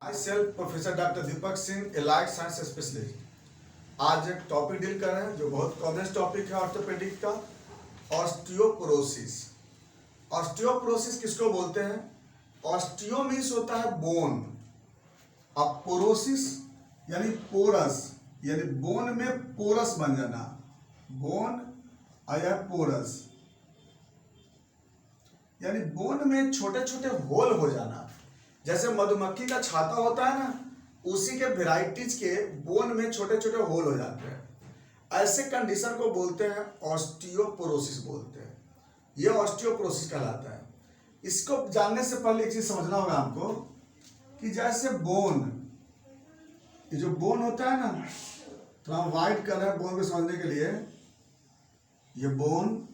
I self professor doctor Deepak Singh, allied science specialist. आज एक topic deal कर रहे हैं जो बहुत कॉमन टॉपिक है ऑर्थोपेडिक का, ऑस्टियोपोरोसिस। ऑस्टियोपोरोसिस किसको बोलते हैं? ऑस्टियो मीन्स होता है बोन, अब पोरोसिस यानी पोरस, यानी बोन में पोरस बन जाना, बोन आया पोरस यानी बोन में छोटे छोटे होल हो जाना। जैसे मधुमक्खी का छाता होता है ना, उसी के वेराइटीज के बोन में छोटे छोटे होल हो जाते हैं। ऐसे कंडीशन को बोलते हैं ऑस्टियोपोरोसिस बोलते हैं। यह ऑस्टियोपोरोसिस कहलाता है। इसको जानने से पहले एक चीज समझना होगा हमको कि जैसे बोन, ये जो बोन होता है ना, थोड़ा वाइट कलर बोन को समझने के लिए, ये बोन,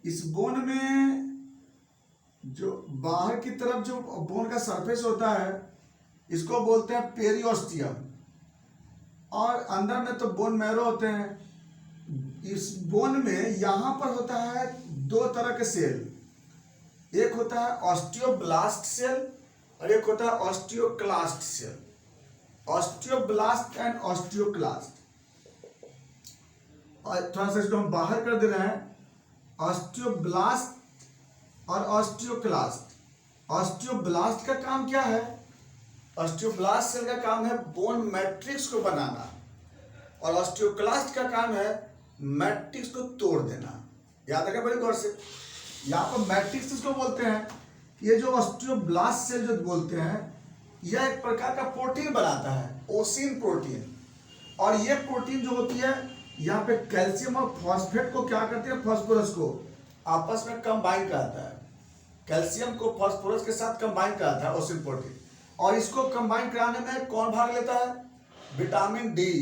इस बोन में जो बाहर की तरफ जो बोन का सरफेस होता है इसको बोलते हैं पेरियोस्टियम, और अंदर में तो बोन मैरो होते हैं। इस बोन में यहां पर होता है दो तरह के सेल, एक होता है ऑस्टियोब्लास्ट सेल और एक होता है osteoclast cell. Osteoblast and osteoclast, और थोड़ा सा इसको हम बाहर कर दे रहे हैं। ऑस्टियोब्लास्ट और ऑस्टियोक्लास्ट। ऑस्टियोब्लास्ट का काम क्या है? ऑस्टियोब्लास्ट सेल का काम है बोन मैट्रिक्स को बनाना, और ऑस्टियोक्लास्ट का काम है मैट्रिक्स को तोड़ देना। याद रखें बड़ी गौर से, यहाँ पर मैट्रिक्स किसको बोलते हैं? ये जो ऑस्टियोब्लास्ट सेल जो बोलते हैं, यह एक प्रकार का प्रोटीन बनाता है, ओसिन प्रोटीन। और ये प्रोटीन जो होती है, यहाँ पे कैल्शियम और फॉस्फेट को क्या करती है, फास्फोरस को आपस में कंबाइन कराता है। कैल्शियम को फास्फोरस के साथ कंबाइन कराता है ओसिन प्रोटीन, और इसको कंबाइन कराने में कौन भाग लेता है? Vitamin D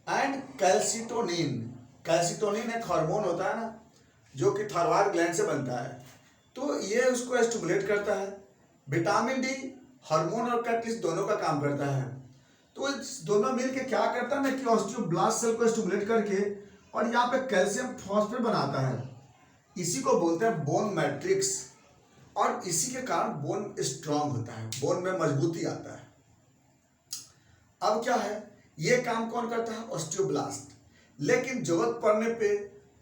and calcitonin. Calcitonin एक हार्मोन होता है ना, जो कि थायराइड ग्लैंड से बनता है, तो ये उसको स्टिमुलेट करता है। विटामिन डी हार्मोन और कैटलिस्ट दोनों का काम करता है। तो दोनों मिलके क्या करता है ना कि ऑस्टियोब्लास्ट सेल को स्टिमुलेट करके और यहाँ पे कैल्शियम फॉस्फेट बनाता है। इसी को बोलते हैं बोन मैट्रिक्स, और इसी के कारण बोन स्ट्रांग होता है, बोन में मजबूती आता है। अब क्या है, ये काम कौन करता है? ऑस्टियोब्लास्ट। लेकिन जरूरत पड़ने पे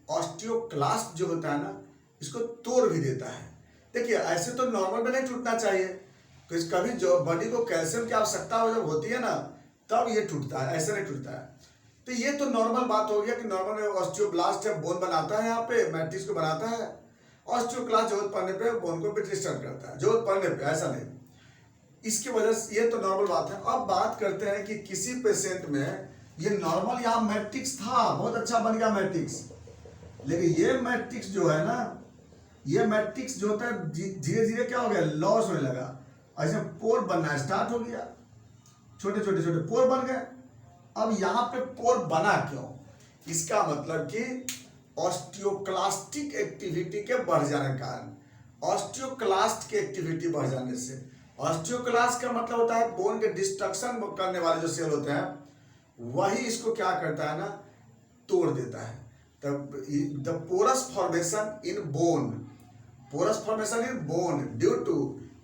ऑस्टियोक्लास्ट जो होता है ना, इसको तोड़ भी देता है। देखिए, ऐसे तो नॉर्मल में नहीं टूटना चाहिए, तो कभी जो बॉडी को कैल्शियम की आवश्यकता जब होती है ना, तब ये टूटता है, ऐसे नहीं टूटता है। तो ये तो नॉर्मल बात हो गया कि नॉर्मल में ऑस्टियोब्लास्ट जब बोन बनाता है, यहाँ पे मैट्रिक्स को बनाता है। ऑस्टियोक्लास्ट जरूरत पड़ने पे बोन को भी डिस्टर्ब करता है, जरूरत पड़ने पे, ऐसा नहीं। इसकी वजह से ये तो नॉर्मल बात है। अब बात करते हैं कि किसी पेशेंट में ये नॉर्मल यहाँ मैट्रिक्स था, बहुत अच्छा बन गया मैट्रिक्स, लेकिन ये मैट्रिक्स जो है ना, ये मैट्रिक्स जो होता है धीरे धीरे क्या हो गया, लॉस होने लगा। ऐसे पोर बनना स्टार्ट हो गया, छोटे छोटे छोटे पोर बन गए। अब यहाँ पे पोर बना क्यों? इसका मतलब कि ऑस्टियोक्लास्टिक एक्टिविटी के बढ़ जाने के कारण, ऑस्टियोक्लास्ट की एक्टिविटी बढ़ जाने से। ऑस्टियोक्लास्ट का मतलब होता है बोन के डिस्ट्रक्शन करने वाले जो सेल होते हैं, वही इसको क्या करता है ना, तोड़ देता है। तब the porous formation in bone, porous formation in bone due to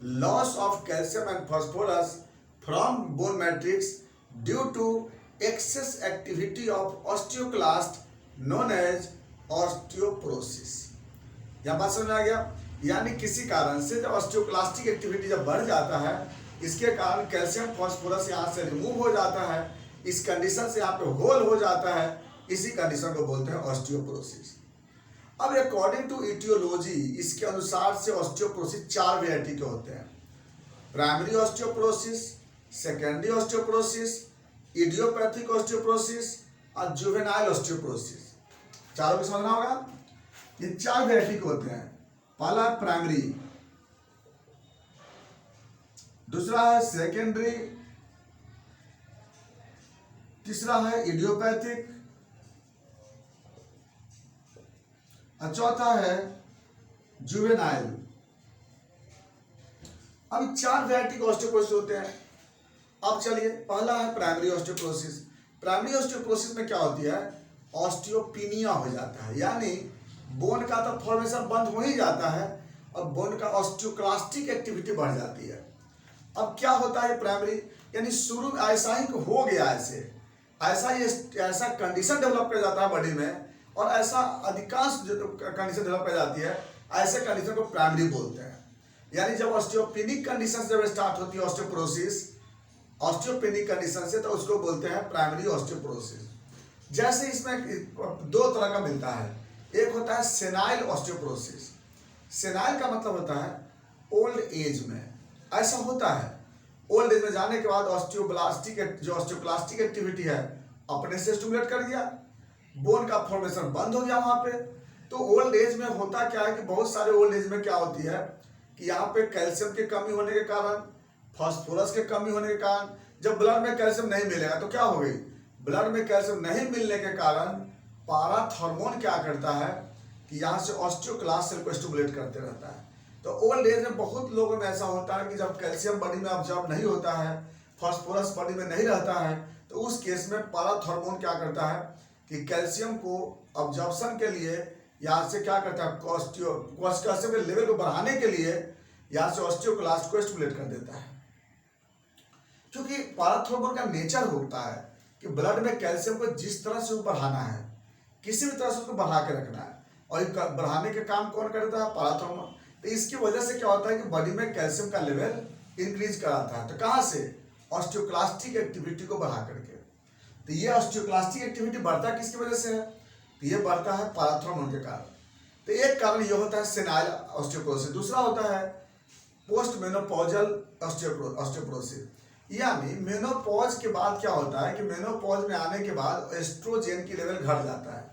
loss of calcium and phosphorus from bone matrix due to excess activity of osteoclast known as osteoporosis. यह बात समझ में आ गया? यानी किसी कारण से जब ऑस्टियोक्लास्टिक एक्टिविटी जब बढ़ जाता है, इसके कारण कैल्शियम फास्फोरस यहाँ से रिमूव हो जाता है, इस कंडीशन से यहाँ पे होल हो जाता है, इसी कंडीशन को बोलते हैं ऑस्टियोपोरोसिस। अब अकॉर्डिंग टू इटियोलॉजी, इसके अनुसार से ऑस्टियोपोरोसिस 4 वैरायटी के होते हैं। Primary osteoporosis, secondary osteoporosis, idiopathic osteoporosis और जुवेनाइल ऑस्टियोपोरोसिस। चारों को समझना होगा। ये 4 वैरायटी के होते हैं। पहला है प्राइमरी, दूसरा है सेकेंडरी, तीसरा है इडियोपैथिक, और चौथा है जुवेनाइल। अब 4 वैरायटी के ऑस्टियोपोरोसिस होते हैं। अब चलिए, पहला है प्राइमरी ऑस्टियोपोरोसिस। प्राइमरी ऑस्टियोपोरोसिस में क्या होती है, ऑस्टियोपिनिया हो जाता है, यानी बोन का तो फॉर्मेशन बंद हो ही जाता है और बोन का ऑस्टियोक्लास्टिक एक्टिविटी बढ़ जाती है। अब क्या होता है प्राइमरी, यानी शुरू में ऐसा ही हो गया, ऐसा कंडीशन डेवलप कर जाता है बॉडी में, और ऐसा अधिकांश कंडीशन डेवलप कर जाती है, ऐसे कंडीशन को प्राइमरी बोलते हैं। यानी जब ऑस्टियोपेनिक कंडीशन जब स्टार्ट होती है ऑस्टियोपोरोसिस, ऑस्टियोपेनिक कंडीशन से, तो उसको बोलते हैं प्राइमरी ऑस्टियोपोरोसिस। जैसे इसमें दो तरह का मिलता है, एक होता है सेनाइल ऑस्टियोपोरोसिस। सेनाइल का मतलब होता है ओल्ड एज में ऐसा होता है, ओल्ड एज में जाने के बाद ऑस्टियोक्लास्टिक एक्टिविटी है अपने से स्टिमुलेट कर दिया, बोन का फॉर्मेशन बंद हो गया वहां पे। तो ओल्ड एज में होता क्या है कि बहुत सारे ओल्ड एज में क्या होती है कि यहाँ पे कैल्शियम की कमी होने के कारण, फास्फोरस की कमी होने के कारण, जब ब्लड में कैल्शियम नहीं मिलेगा तो क्या हो गई, ब्लड में कैल्शियम नहीं मिलने के कारण पाराथॉर्मोन क्या करता है कि यहाँ से ऑस्टियोक्लास्ट सेल को स्टिमुलेट करते रहता है। तो ओल्ड एज में बहुत लोगों में ऐसा होता है कि जब कैल्शियम बॉडी में ऑब्जॉर्ब नहीं होता है, फास्फोरस बॉडी में नहीं रहता है, तो उस केस में पाराथॉर्मोन क्या करता है कि कैल्शियम को ऑब्जॉर्प्शन के लिए यहाँ से क्या करता है, कैल्शियम के लेवल को बढ़ाने के लिए यहाँ से ऑस्टियोक्लास्ट को स्टिमुलेट कर देता है। क्योंकि पाराथॉर्मोन का नेचर होता है कि ब्लड में कैल्शियम को जिस तरह से बढ़ाना है, किसी भी तरह से उसको बढ़ा के रखना है, और बढ़ाने के काम कौन करता है, पाराथॉर्मोन। तो इसकी वजह से क्या होता है कि बॉडी में कैल्शियम का लेवल इंक्रीज कराता है। तो कहाँ से, ऑस्टियोक्लास्टिक एक्टिविटी को बढ़ा करके। तो ये ऑस्टियोक्लास्टिक एक्टिविटी बढ़ता किसकी वजह से है, तो ये बढ़ता है पाराथॉर्मोन के कारण। तो एक कारण ये होता है सेनाइल ऑस्टियोपोरोसिस, दूसरा होता है पोस्ट मेनोपॉजल ऑस्टियोपोरोसिस। यानी मेनोपॉज के बाद क्या होता है कि मेनोपॉज में आने के बाद एस्ट्रोजन की लेवल घट जाता है।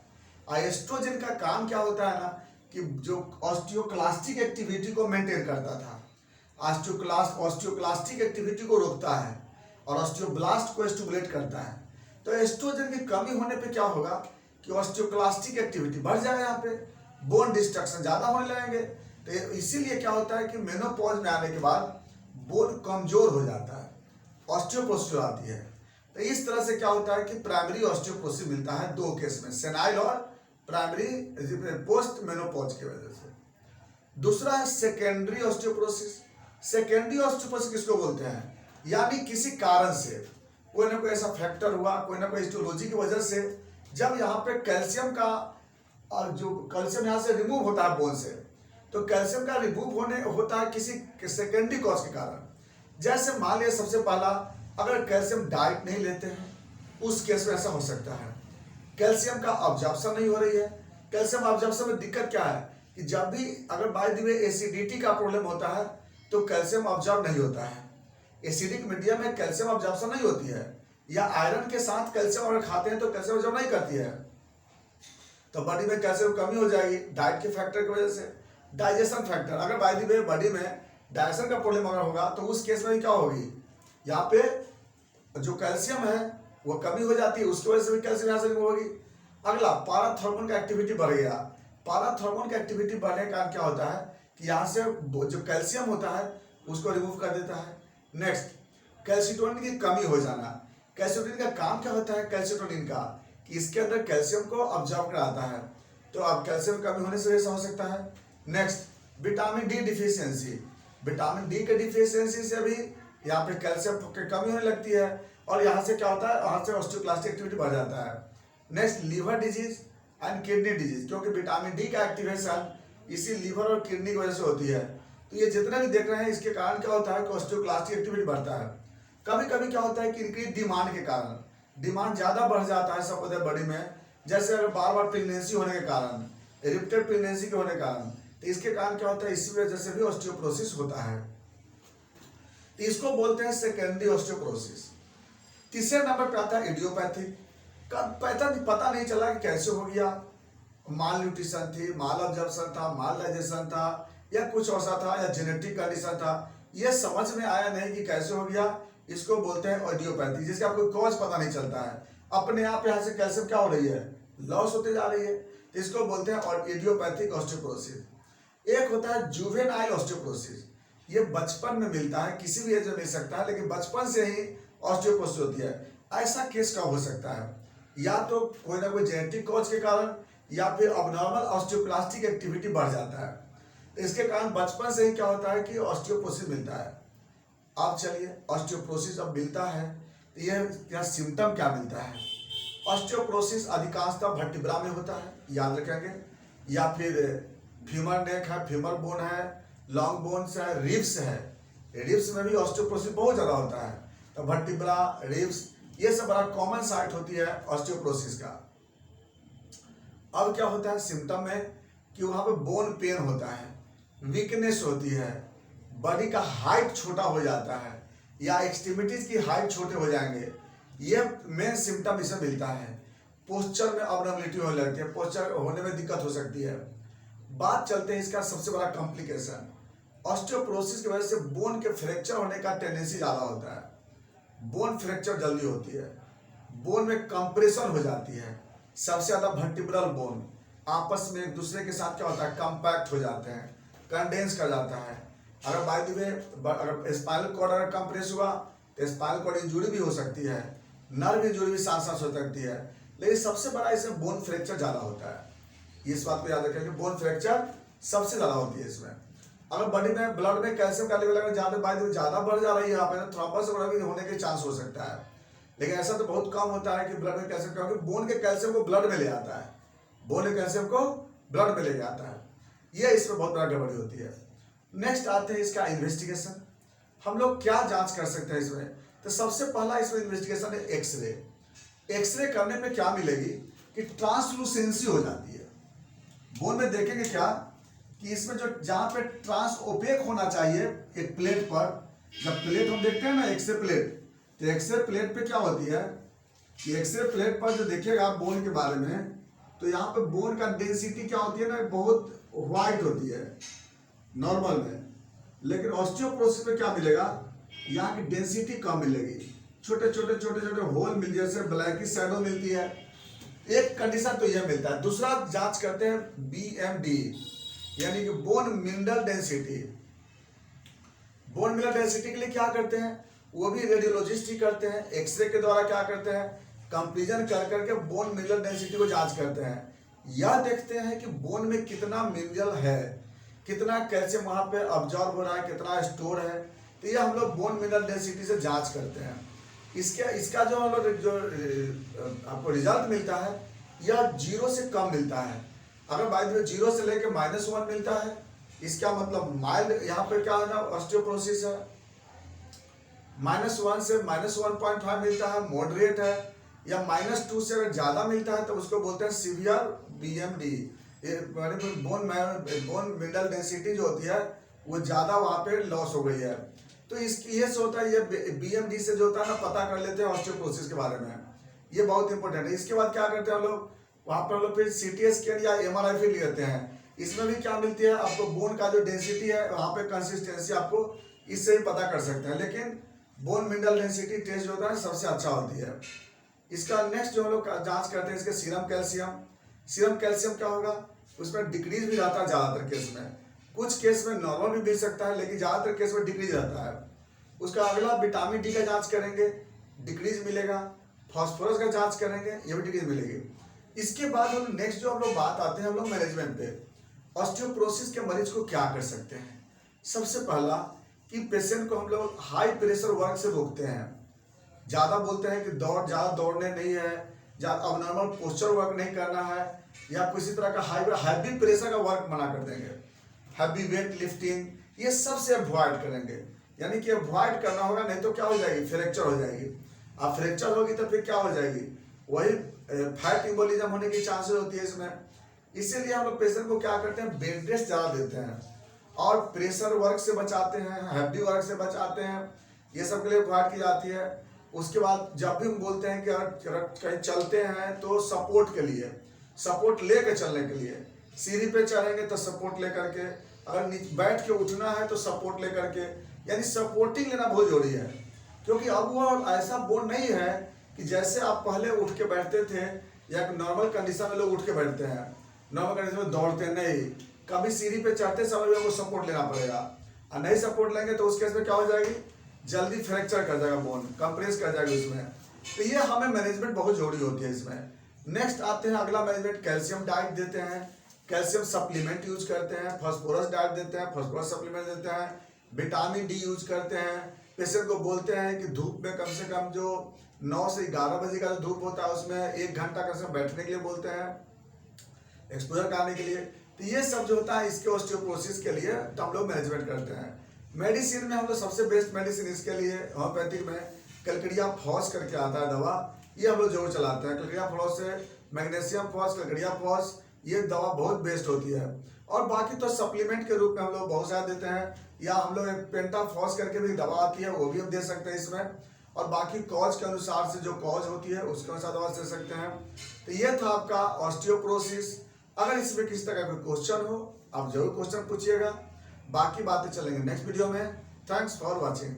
और एस्ट्रोजन का काम क्या होता है ना कि जो ऑस्टियोक्लास्टिक एक्टिविटी को मेंटेन करता था, ऑस्टियोक्लास्टिक एक्टिविटी को रोकता है और ऑस्टियोब्लास्ट को स्टिमुलेट करता है। तो एस्ट्रोजन की कमी होने पे क्या होगा कि ऑस्टियोक्लास्टिक एक्टिविटी बढ़ जाएगा, यहाँ पे बोन डिस्ट्रक्शन ज़्यादा होने लगेंगे। तो इसीलिए क्या होता है कि मेनोपॉज में आने के बाद बोन कमजोर हो जाता है, ऑस्टियोपोरोसिस आती है। तो इस तरह से क्या होता है कि प्राइमरी ऑस्टियोपोरोसिस मिलता है दो केस में, सेनाइल और प्राइमरी पोस्ट मेनोपॉज की वजह से। दूसरा है सेकेंडरी ऑस्टियोपोरोसिस। सेकेंडरी ऑस्टियोपोरोसिस किसको बोलते हैं, यानी किसी कारण से कोई ना कोई ऐसा फैक्टर हुआ, कोई ना कोई हिस्टोलॉजी की वजह से, जब यहाँ पे कैल्शियम का और जो कैल्शियम यहाँ से रिमूव होता है बोन से, तो कैल्शियम का रिमूव होता है किसी सेकेंडरी कॉज के कारण। जैसे मान लिया सबसे पहला, अगर कैल्शियम डाइट नहीं लेते हैं उस केस में ऐसा हो सकता है, कैल्शियम का ऑब्जॉर्प्शन नहीं हो रही है। कैल्शियम ऑब्जॉर्प्शन में दिक्कत क्या है कि जब भी अगर बाय द वे एसिडिटी का प्रॉब्लम होता है तो कैल्शियम ऑब्जॉर्ब नहीं होता है, एसिडिक मीडियम में कैल्शियम ऑब्जॉर्प्शन नहीं होती है, या आयरन के साथ कैल्शियम अगर खाते हैं तो कैल्शियम ऑब्जॉर्ब नहीं करती है, तो बॉडी में कैल्शियम कमी हो जाएगी डाइट के फैक्टर की वजह से। डाइजेशन फैक्टर, अगर बाय द वे बॉडी में डाइजेशन का प्रॉब्लम अगर होगा तो उस केस में क्या होगी, यहाँ पे जो कैल्शियम है वो कमी हो जाती है, उसकी वजह से भी कैल्शियम यहाँ से रिमूव होगी। अगला, पाराथॉर्मोन का एक्टिविटी बढ़ गया। पाराथॉर्मोन का एक्टिविटी बढ़ने का क्या होता है कि यहाँ से जो कैल्शियम होता है उसको रिमूव कर देता है। नेक्स्ट, कैल्सिटोनिन की कमी हो जाना। कैल्सिटोनिन का काम क्या होता है, कैल्सिटोनिन का कि इसके अंदर कैल्शियम को ऑब्जॉर्ब कराता है, तो अब कैल्शियम कमी होने से ऐसा हो सकता है। Next, vitamin D deficiency. Vitamin D के डिफिशियंसी से भी यहाँ पे कैल्शियम की कमी होने लगती है, और यहाँ से क्या होता है, यहाँ से ऑस्टियोक्लास्टिक एक्टिविटी बढ़ जाता है। Next, liver disease and kidney disease, क्योंकि विटामिन डी का एक्टिवेशन इसी लीवर और किडनी की वजह से होती है। तो ये जितने भी देख रहे हैं इसके कारण क्या होता है कि ऑस्टियोक्लास्टिक एक्टिविटी बढ़ता है। कभी कभी क्या होता है कि इंक्रीज डिमांड के कारण, डिमांड ज़्यादा बढ़ जाता है सब बॉडी में, जैसे अगर बार बार प्रेगनेंसी होने के कारण, रिपीटेड प्रेगनेंसी के होने के कारण, तो इसके कारण क्या होता है, इसी वजह से भी ऑस्टियोपोरोसिस होता है। तो इसको बोलते हैं सेकेंडरी ऑस्टियोपोरोसिस। तीसरे नंबर पे आता है इडियोपैथिक। पता नहीं चला कि कैसे हो गया, माल न्यूट्रिशन थी, माल ऑब्जर्प्शन था, माल डाइजेशन था, या कुछ ऐसा था, या जेनेटिक कंडीशन था, ये समझ में आया नहीं कि कैसे हो गया, इसको बोलते हैं इडियोपैथी, जिसका आपको कॉज पता नहीं चलता है, अपने आप यहाँ से कैल्शियम क्या हो रही है, लॉस होते जा रही है, तो इसको बोलते हैं इडियोपैथिक ऑस्टियोपोरोसिस। एक होता है जुवेनाइल ऑस्टियोपोरोसिस, ये बचपन में मिलता है, किसी भी एज में मिल सकता है, लेकिन बचपन से ही ऑस्टियोपोरोसिस होती है। ऐसा केस कब हो सकता है, या तो कोई ना कोई जेनेटिक कॉज के कारण, या फिर अबनॉर्मल ऑस्टियोक्लास्टिक एक्टिविटी बढ़ जाता है। इसके कारण बचपन से ही क्या होता है कि ऑस्टियोपोरोसिस मिलता है। अब चलिए ऑस्टियोपोरोसिस अब मिलता है तो ये क्या सिम्टम क्या मिलता है। ऑस्टियोपोरोसिस अधिकांशतः वर्टिब्रा में होता है, याद रखेंगे, या फिर फीमर नेक है, फीमर बोन है, लॉन्ग बोन्स है, रिब्स है। रिब्स में भी ऑस्टियोपोरोसिस बहुत ज़्यादा होता है। तो वर्टिब्रा, रिब्स, ये सब बड़ा कॉमन साइट होती है ऑस्टियोपोरोसिस का। अब क्या होता है सिम्टम में कि वहाँ पे बोन पेन होता है, वीकनेस होती है, बॉडी का हाइट छोटा हो जाता है या एक्सट्रीमिटीज की हाइट छोटे हो जाएंगे, ये मेन सिम्टम इसमें मिलता है। पोस्चर में अबनॉर्मलिटी होने लगती है, पोस्चर होने में दिक्कत हो सकती है। बात चलते हैं इसका सबसे बड़ा कॉम्प्लिकेशन। ऑस्टियोपोरोसिस की वजह से बोन के फ्रैक्चर होने का टेंडेंसी ज़्यादा होता है। बोन फ्रैक्चर जल्दी होती है, बोन में कंप्रेशन हो जाती है। सबसे ज़्यादा वर्टिब्रल बोन आपस में एक दूसरे के साथ क्या होता है, कंपैक्ट हो जाते हैं, कंडेंस कर जाता है। अगर बाय द वे अगर स्पाइनल कॉर्ड अगर कंप्रेस हुआ तो स्पाइनल कॉर्ड इंजरी भी हो सकती है, नर्व इंजरी भी साथ साथ हो सकती है। लेकिन सबसे बड़ा इसमें बोन फ्रैक्चर ज़्यादा होता है। इस बात को याद रखें कि बोन फ्रैक्चर सबसे ज़्यादा होती है इसमें। अगर बॉडी में ब्लड में कैल्शियम का लेवल अगर ज़्यादा बाय द वे ज़्यादा बढ़ जा रही है, यहाँ पे थ्रोम्बस वगैरह भी होने के चांस हो सकता है। लेकिन ऐसा तो बहुत कम होता है कि ब्लड में कैल्शियम, क्योंकि बोन के कैल्शियम को ब्लड में ले आता है, बोन के कैल्शियम को ब्लड में ले जाता है। ये इसमें बहुत बड़ा गड़बड़ी होती है। नेक्स्ट आते हैं इसका इन्वेस्टिगेशन। हम लोग क्या जांच कर सकते हैं इसमें। तो सबसे पहला इसमें इन्वेस्टिगेशन है एक्सरे। एक्सरे करने पे क्या मिलेगी कि ट्रांसलूसेंसी हो जाती है बोन में। देखेंगे क्या कि इसमें जो जहाँ पे ट्रांस ओपेक होना चाहिए एक प्लेट पर, जब प्लेट हम देखते हैं ना एक्सरे प्लेट, तो एक्सरे प्लेट पे क्या होती है कि एक्सरे प्लेट पर जो देखिएगा आप बोन के बारे में, तो यहाँ पे बोन का डेंसिटी क्या होती है ना, बहुत वाइट होती है नॉर्मल में। लेकिन ऑस्टियोपोरोसिस में क्या मिलेगा, यहाँ की डेंसिटी कम मिलेगी, छोटे छोटे छोटे छोटे होल मिल, जैसे ब्लैकी शैडो मिलती है। एक कंडीशन तो यह मिलता है। दूसरा जांच करते हैं BMD, यानी कि bone mineral density. Bone mineral density के लिए क्या करते हैं, वो भी रेडियोलॉजिस्ट ही करते हैं। एक्सरे के द्वारा क्या करते हैं, कंपेरिजन कर करके बोन मिनरल डेंसिटी को जांच करते हैं। यह देखते हैं कि बोन में कितना मिनरल है, कितना कैल्शियम वहाँ पे अब्जॉर्ब हो रहा है, कितना स्टोर है। तो ये हम लोग बोन मिनरल डेंसिटी से जांच करते हैं। इसका जो हम लोग जो आपको रिजल्ट मिलता है यह 0 से कम मिलता है। अगर बाय द वे 0 से लेके -1 मिलता है, इसका मतलब माइल्ड, यहाँ पे क्या है ना ऑस्टियोपोरोसिस है। -1 से -1.5 मिलता है, मॉडरेट है। या -2 से अगर ज़्यादा मिलता है तो उसको बोलते हैं severe BMD। Bone mineral density जो होती है वो ज़्यादा वहाँ पे लॉस हो गई है। तो इसकी ये होता है, ये BMD से जो होता है ना पता कर लेते हैं ऑस्टियोपोरोसिस के बारे में। ये बहुत इंपॉर्टेंट है। इसके बाद क्या करते हैं हम लोग, वहाँ पर हम लोग फिर CT स्कैन या MRI फिर लेते हैं। इसमें भी क्या मिलती है आपको, बोन का जो डेंसिटी है वहाँ पे कंसिस्टेंसी आपको इससे ही पता कर सकते हैं। लेकिन बोन मिनरल डेंसिटी टेस्ट जो होता है सबसे अच्छा होती है। इसका नेक्स्ट जो हम लोग जाँच करते हैं इसके सीरम कैल्शियम। सीरम कैल्शियम क्या होगा, उसमें डिक्रीज भी रहता है ज़्यादातर केस में। कुछ केस में नॉर्मल भी मिल सकता है, लेकिन ज़्यादातर केस में डिक्रीज रहता है। उसका अगला विटामिन D का जांच करेंगे, डिक्रीज मिलेगा। फास्फोरस का जांच करेंगे, ये भी डिक्रीज मिलेगी। इसके बाद हम नेक्स्ट जो हम लोग बात आते हैं हम लोग मैनेजमेंट पे। ऑस्टियोपोरोसिस के मरीज को क्या कर सकते हैं। सबसे पहला कि पेशेंट को हम लोग हाई प्रेशर वर्क से रोकते हैं। ज़्यादा बोलते हैं कि ज़्यादा दौड़ने नहीं है, ज़्यादा अबनॉर्मल पोस्चर वर्क नहीं करना है, या किसी तरह का हैवी प्रेशर का वर्क मना कर देंगे। हैवी वेट लिफ्टिंग ये सब से अवॉइड करेंगे, यानी कि अवॉइड करना होगा, नहीं तो क्या हो जाएगी, फ्रैक्चर हो जाएगी। अब फ्रैक्चर होगी तो फिर क्या हो जाएगी, वही फैट एम्बोलिज्म होने की चांसेस होती है इसमें। इसीलिए हम लोग पेशेंट को क्या करते हैं, बेड रेस्ट ज़्यादा देते हैं और प्रेशर वर्क से बचाते हैं, हैवी वर्क से बचाते हैं। ये सब के लिए अवॉइड की जाती है। उसके बाद जब भी हम बोलते हैं कि अगर कहीं चलते हैं तो सपोर्ट के लिए, सपोर्ट लेकर चलने के लिए, सीढ़ी पे चढ़ेंगे तो सपोर्ट लेकर के, अगर बैठ के उठना है तो सपोर्ट लेकर के, यानी सपोर्टिंग लेना बहुत जरूरी है। क्योंकि अब वो ऐसा बोन नहीं है कि जैसे आप पहले उठ के बैठते थे या नॉर्मल कंडीशन में लोग उठ के बैठते हैं, नॉर्मल कंडीशन में दौड़ते नहीं, कभी सीढ़ी पे चढ़ते समय आपको सपोर्ट लेना पड़ेगा। और नहीं सपोर्ट लेंगे तो उस केस में क्या हो जाएगी, जल्दी फ्रैक्चर कर जाएगा, बोन कंप्रेस कर जाएगा उसमें। तो ये हमें मैनेजमेंट बहुत जरूरी होती है इसमें। नेक्स्ट आते हैं अगला मैनेजमेंट, कैल्शियम डाइट देते हैं। कैल्शियम सप्लीमेंट यूज करते हैं, फास्फोरस डाइट देते हैं, फास्फोरस सप्लीमेंट देते हैं, विटामिन डी यूज करते हैं। पेशेंट को बोलते हैं कि धूप में कम से कम जो 9 से 11 बजे का जो धूप होता है उसमें 1 घंटा कम से कम बैठने के लिए बोलते हैं, एक्सपोजर कराने के लिए। तो ये सब जो होता है इसके ऑस्टियोपोरोसिस के लिए तो हम लोग मैनेजमेंट करते हैं। मेडिसिन में हम लोग सबसे बेस्ट मेडिसिन इसके लिए होम्योपैथिक में कैलकेडिया फॉस करके आता है दवा, ये हम लोग जरूर चलाते हैं। कैलकेडिया फॉस से मैग्नीशियम फॉस, कैलकेडिया फॉस, ये दवा बहुत बेस्ट होती है। और बाकी तो सप्लीमेंट के रूप में हम लोग बहुत सारे देते हैं, या हम लोग एक पेंटाफॉस करके भी दवा आती है वो भी हम दे सकते हैं इसमें। और बाकी कॉज के अनुसार से जो कॉज होती है उसके अनुसार दवा दे सकते हैं। तो ये था आपका ऑस्टियोपोरोसिस। अगर इसमें किसी तरह का क्वेश्चन हो आप जरूर क्वेश्चन पूछिएगा, बाकी बातें चलेंगे नेक्स्ट वीडियो में। Thanks for watching.